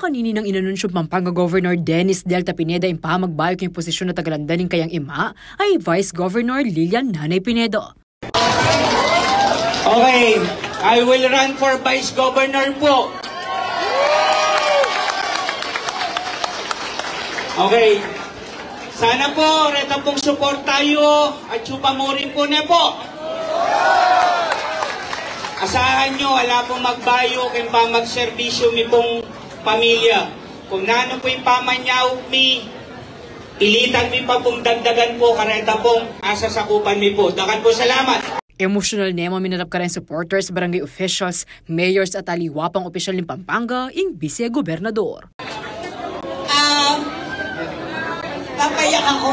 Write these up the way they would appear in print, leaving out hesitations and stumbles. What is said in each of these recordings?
Makanini ng inanunsyo Pampanga Governor Dennis Delta Pineda impamagbayok yung posisyon na tagalandaning kayang ima ay Vice Governor Lilian Nanay Pinedo. Okay, I will run for Vice Governor po. Okay, sana po, reta pong support tayo at chupa mo rin po na po. Asahan nyo, wala pong magbayo kaya pa magservisyo mi pong pamilya. Kung nano po yung pamanyaw mi, ilitan mi pa pong dagdagan po, kareta pong asasakupan mi po. Dakan po salamat. Emotional nemo minarap ka rin supporters, barangay officials, mayors at aliwapang opisyal ng Pampanga, ing Vice-Gobernador. Papayak ako.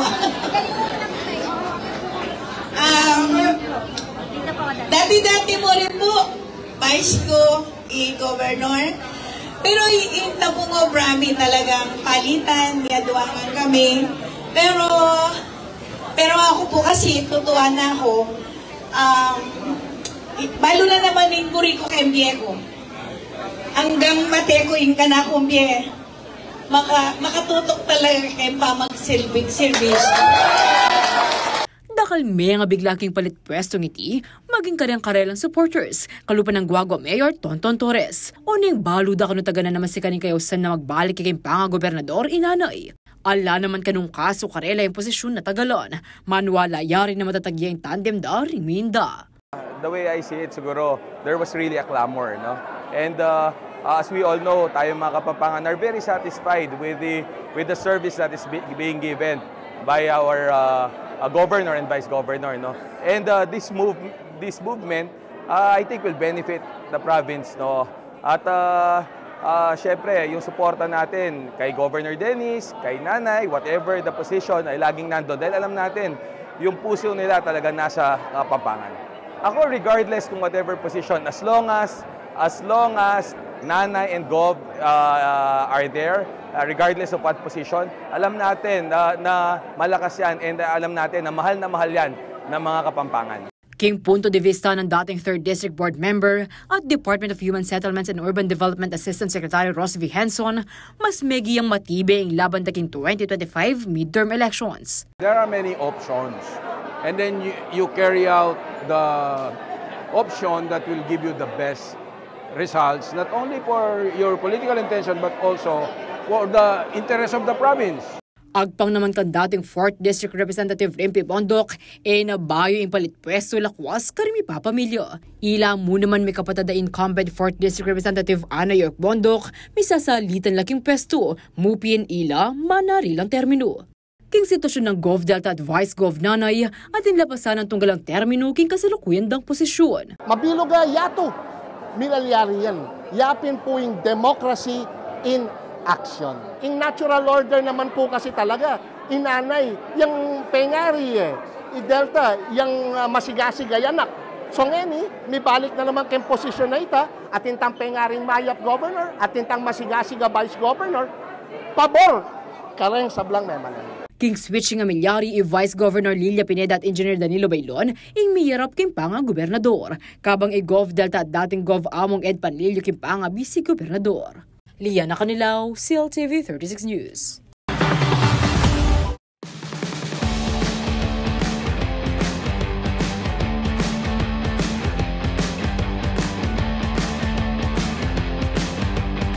Dati-dati mo rin po, Vice ko, i-Governor. Pero iinta po ngo, Brami, talagang palitan, miyaduangan kami. Pero ako po kasi, tutuwa na ako, balo na naman yung puri ko kembye ko. Hanggang mate ko yung kana kumbye, makatutok talaga kayo pa mag-service. Dakal may nga biglaking palit pwesto ngiti, maging karyang-karelang supporters, kalupa ng Guagua Mayor Tonton Torres. Uning baluda kanu taga na naman si kaning kayusan na magbalik kay Pampanga Gobernador inanay. Ala naman kanung kaso karela yung posisyon na tagalon, manuala yari na matatagya yung tandem da Riminda. The way I see it, siguro, there was really a clamor, no? And as we all know, tayo mga Kapampangan are very satisfied with the service that is being given by our governor and vice governor, no? And this movement, I think will benefit the province, no? At syempre, yung suporta natin kay Governor Dennis, kay Nanay, whatever the position ay laging nandoon dahil alam natin yung puso nila talaga nasa Kapampangan. Ako regardless kung whatever position, as long as Nanay and Gov are there, regardless of what position, alam natin na malakas yan and alam natin na mahal yan ng mga Kapampangan. King punto de vista ng dating 3rd District Board Member at Department of Human Settlements and Urban Development Assistant Secretary Ross V. Henson, mas megiyang matibe ang laban taking 2025 midterm elections. There are many options and then you carry out the option that will give you the best results, not only for your political intention but also for the interest of the province. Agpang naman kan dating 4th District Representative MP Bondok, nabayo yung palit pwesto lakwas karimi papamilya. Ila mo naman may kapatada incumbent 4th District Representative Ana York Bondok, may sasalitan laking pwesto, mupin ila manarilang termino. King sitwasyon ng Gov Delta at Vice Gov Nanay at inlapasan ng tunggalang termino king kasalukuyan dang posisyon. Mabiloga yato, milalyari yan. Yapin po yung democracy in action. In natural order naman po kasi talaga, inanay, yung pengari i-delta, yung masigasig-ayanak. So ngayon, may balik na naman kayong posisyon na ita, at intang pengaring mayap governor, at intang masigasig vice governor, pabor, kareng sablang memanan. King switching ang milyari Vice Governor Lilia Pineda at Engineer Danilo Bailon, ing miyarap Kimpanga Gobernador. Kabang Gov Delta at dating Gov Among Ed Panlilio Kimpanga Vice Gobernador. Liana Canilaw, CLTV 36 News.